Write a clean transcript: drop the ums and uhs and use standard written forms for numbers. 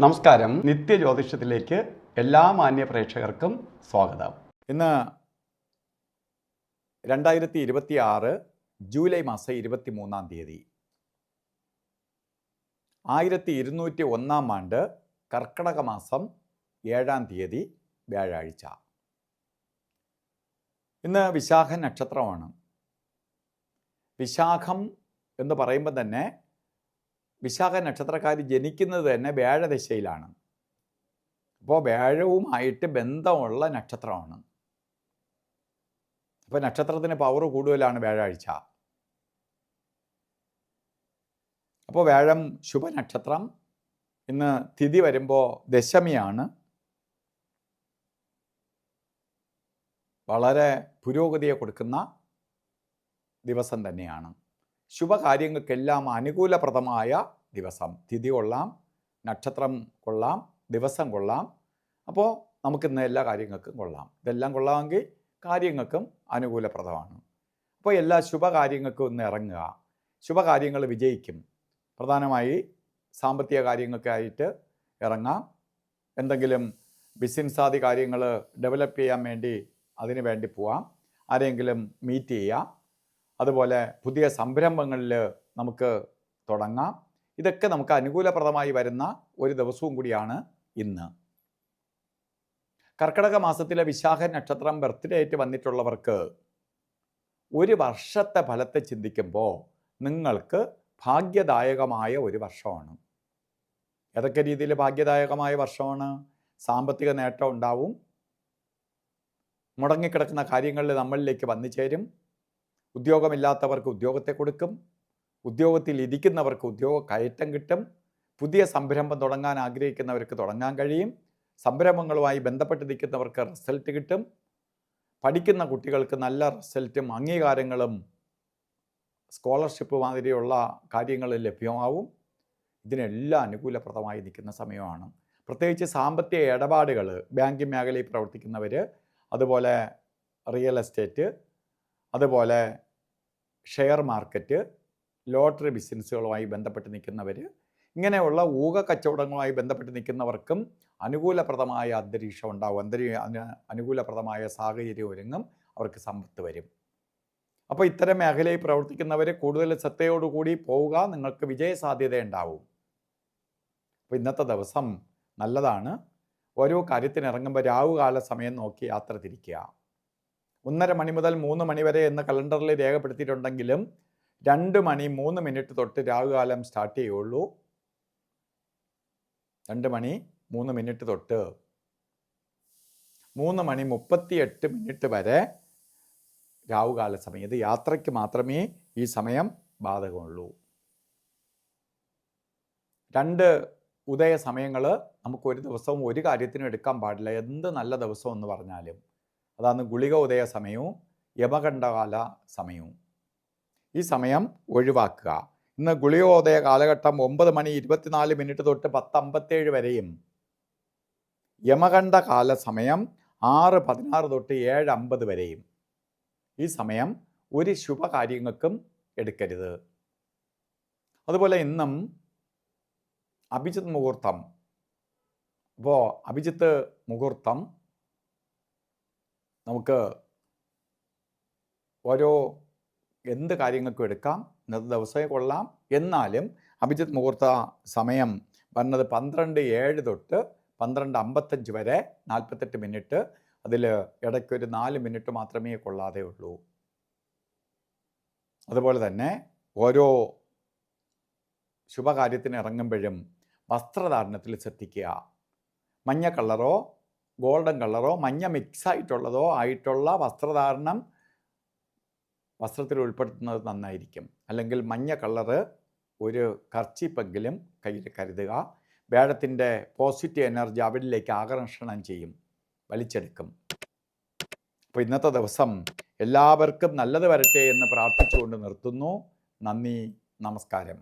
നമസ്കാരം. നിത്യജ്യോതിഷത്തിലേക്ക് എല്ലാ മാന്യ പ്രേക്ഷകർക്കും സ്വാഗതം. ഇന്ന് 2026 ജൂലൈ മാസം 23-ാം തീയതി 1201-ാം ആണ്ട് കർക്കടക മാസം 7-ാം തീയതി വ്യാഴാഴ്ച. ഇന്ന് വിശാഖ നക്ഷത്രമാണ്. വിശാഖം എന്ന് പറയുമ്പോൾ തന്നെ വിശാഖ നക്ഷത്രക്കാർ ജനിക്കുന്നത് തന്നെ വ്യാഴദശയിലാണ്. അപ്പോൾ വ്യാഴവുമായിട്ട് ബന്ധമുള്ള നക്ഷത്രമാണ്. അപ്പോൾ നക്ഷത്രത്തിന് പവർ കൂടുതലാണ് വ്യാഴാഴ്ച. അപ്പോൾ വ്യാഴം ശുഭനക്ഷത്രം. ഇന്ന് തിഥി വരുമ്പോൾ ദശമിയാണ്. വളരെ പുരോഗതിയെ കൊടുക്കുന്ന ദിവസം തന്നെയാണ്. ശുഭകാര്യങ്ങൾക്കെല്ലാം അനുകൂലപ്രദമായ ദിവസം. തിഥി കൊള്ളാം, നക്ഷത്രം കൊള്ളാം, ദിവസം കൊള്ളാം. അപ്പോൾ നമുക്കിന്ന് എല്ലാ കാര്യങ്ങൾക്കും കൊള്ളാം. ഇതെല്ലാം കൊള്ളാമെങ്കിൽ കാര്യങ്ങൾക്കും അനുകൂലപ്രദമാണ്. അപ്പോൾ എല്ലാ ശുഭകാര്യങ്ങൾക്കും ഇന്ന് ഇറങ്ങുക. ശുഭകാര്യങ്ങൾ വിജയിക്കും. പ്രധാനമായി സാമ്പത്തിക കാര്യങ്ങൾക്കായിട്ട് ഇറങ്ങാം. എന്തെങ്കിലും ബിസിനസ് ആദി കാര്യങ്ങൾ ഡെവലപ്പ് ചെയ്യാൻ വേണ്ടി അതിനു വേണ്ടി പോവാം. ആരെങ്കിലും മീറ്റ് ചെയ്യാം. അതുപോലെ പുതിയ സംരംഭങ്ങളിൽ നമുക്ക് തുടങ്ങാം. ഇതൊക്കെ നമുക്ക് അനുകൂലപ്രദമായി വരുന്ന ഒരു ദിവസവും കൂടിയാണ് ഇന്ന്. കർക്കിടക മാസത്തിലെ വിശാഖ നക്ഷത്രം ബർത്ത്ഡേ ആയിട്ട് വന്നിട്ടുള്ളവർക്ക് ഒരു വർഷത്തെ ഫലത്തെ ചിന്തിക്കുമ്പോൾ നിങ്ങൾക്ക് ഭാഗ്യദായകമായ ഒരു വർഷമാണ്. ഏതൊക്കെ രീതിയിൽ ഭാഗ്യദായകമായ വർഷമാണ്? സാമ്പത്തിക നേട്ടം ഉണ്ടാവും. മുടങ്ങിക്കിടക്കുന്ന കാര്യങ്ങളിൽ നമ്മളിലേക്ക് വന്നു ചേരും. ഉദ്യോഗമില്ലാത്തവർക്ക് ഉദ്യോഗത്തെ കൊടുക്കും. ഉദ്യോഗത്തിൽ ഇരിക്കുന്നവർക്ക് ഉദ്യോഗ കയറ്റം കിട്ടും. പുതിയ സംരംഭം തുടങ്ങാൻ ആഗ്രഹിക്കുന്നവർക്ക് തുടങ്ങാൻ കഴിയും. സംരംഭങ്ങളുമായി ബന്ധപ്പെട്ട് നിൽക്കുന്നവർക്ക് റിസൾട്ട് കിട്ടും. പഠിക്കുന്ന കുട്ടികൾക്ക് നല്ല റിസൾട്ടും അംഗീകാരങ്ങളും സ്കോളർഷിപ്പ് മാതിരിയുള്ള കാര്യങ്ങൾ ലഭ്യമാവും. ഇതിനെല്ലാം അനുകൂലപ്രദമായി നിൽക്കുന്ന സമയമാണ്. പ്രത്യേകിച്ച് സാമ്പത്തിക ഇടപാടുകൾ, ബാങ്കിങ് മേഖലയിൽ പ്രവർത്തിക്കുന്നവർ, അതുപോലെ റിയൽ എസ്റ്റേറ്റ്, അതുപോലെ ഷെയർ മാർക്കറ്റ്, ലോട്ടറി ബിസിനസ്സുകളുമായി ബന്ധപ്പെട്ട് നിൽക്കുന്നവർ, ഇങ്ങനെയുള്ള ഊഹ കച്ചവടങ്ങളുമായി ബന്ധപ്പെട്ട് നിൽക്കുന്നവർക്കും അനുകൂലപ്രദമായ അന്തരീക്ഷം ഉണ്ടാവും. അനുകൂലപ്രദമായ സാഹചര്യം ഒരുങ്ങും. അവർക്ക് സമ്പത്ത് വരും. അപ്പോൾ ഇത്തരം മേഖലയിൽ പ്രവർത്തിക്കുന്നവർ കൂടുതൽ ശ്രദ്ധയോടുകൂടി പോവുക. നിങ്ങൾക്ക് വിജയസാധ്യത ഉണ്ടാവും. അപ്പോൾ ഇന്നത്തെ ദിവസം നല്ലതാണ്. ഓരോ കാര്യത്തിന് ഇറങ്ങുമ്പോൾ രാവുകാല സമയം നോക്കി യാത്ര തിരിക്കുക. 1:30 മണി മുതൽ 3 മണി വരെ എന്ന് കലണ്ടറിൽ രേഖപ്പെടുത്തിയിട്ടുണ്ടെങ്കിലും 2 മണി 3 മിനിറ്റ് തൊട്ട് രാവുകാലം സ്റ്റാർട്ട് ചെയ്യുള്ളൂ. 2 മണി 3 മിനിറ്റ് തൊട്ട് 3 മണി 38 മിനിറ്റ് വരെ രാവുകാല സമയം. ഇത് യാത്രയ്ക്ക് മാത്രമേ ഈ സമയം ബാധകമുള്ളൂ. 2 ഉദയ സമയങ്ങൾ നമുക്ക് ഒരു ദിവസവും ഒരു കാര്യത്തിനും എടുക്കാൻ പാടില്ല. എന്ത് നല്ല ദിവസം എന്ന് പറഞ്ഞാലും അതാണ് ഗുളിക ഉദയ സമയവും യമകണ്ഠകാല സമയവും. ഈ സമയം ഒഴിവാക്കുക. ഇന്ന് ഗുളികോദയ കാലഘട്ടം 9 മണി 24 മിനിറ്റ് തൊട്ട് 10:57 വരെയും, യമകണ്ഠ കാല സമയം 6:16 തൊട്ട് 7:50 വരെയും. ഈ സമയം ഒരു ശുഭകാര്യങ്ങൾക്കും എടുക്കരുത്. അതുപോലെ ഇന്നും അഭിജിത്ത് മുഹൂർത്തം. അപ്പോൾ അഭിജിത്ത് മുഹൂർത്തം നമുക്ക് ഓരോ എന്ത് കാര്യങ്ങൾക്കും എടുക്കാം. ഇന്നത്തെ ദിവസമേ കൊള്ളാം. എന്നാലും അഭിജിത്ത് മുഹൂർത്ത സമയം വന്നത് 12:07 തൊട്ട് 12:55 വരെ 48 മിനിറ്റ്. അതിൽ ഇടയ്ക്കൊരു 4 മിനിറ്റ് മാത്രമേ കൊള്ളാതെ ഉള്ളൂ. അതുപോലെ തന്നെ ഓരോ ശുഭകാര്യത്തിന് ഇറങ്ങുമ്പോഴും വസ്ത്രധാരണത്തിൽ ശ്രദ്ധിക്കുക. മഞ്ഞ കളറോ ഗോൾഡൻ കളറോ മഞ്ഞ മിക്സായിട്ടുള്ളതോ ആയിട്ടുള്ള വസ്ത്രധാരണം വസ്ത്രത്തിൽ ഉൾപ്പെടുത്തുന്നത് നന്നായിരിക്കും. അല്ലെങ്കിൽ മഞ്ഞ കളറ് ഒരു കർച്ചീപ്പെങ്കിലും കയ്യിൽ കരുതുക. വ്യാഴത്തിൻ്റെ പോസിറ്റീവ് എനർജി അവരിലേക്ക് ആകർഷണം ചെയ്യും, വലിച്ചെടുക്കും. അപ്പോൾ ഇന്നത്തെ ദിവസം എല്ലാവർക്കും നല്ലത് വരട്ടെ എന്ന് പ്രാർത്ഥിച്ചുകൊണ്ട് നിർത്തുന്നു. നന്ദി, നമസ്കാരം.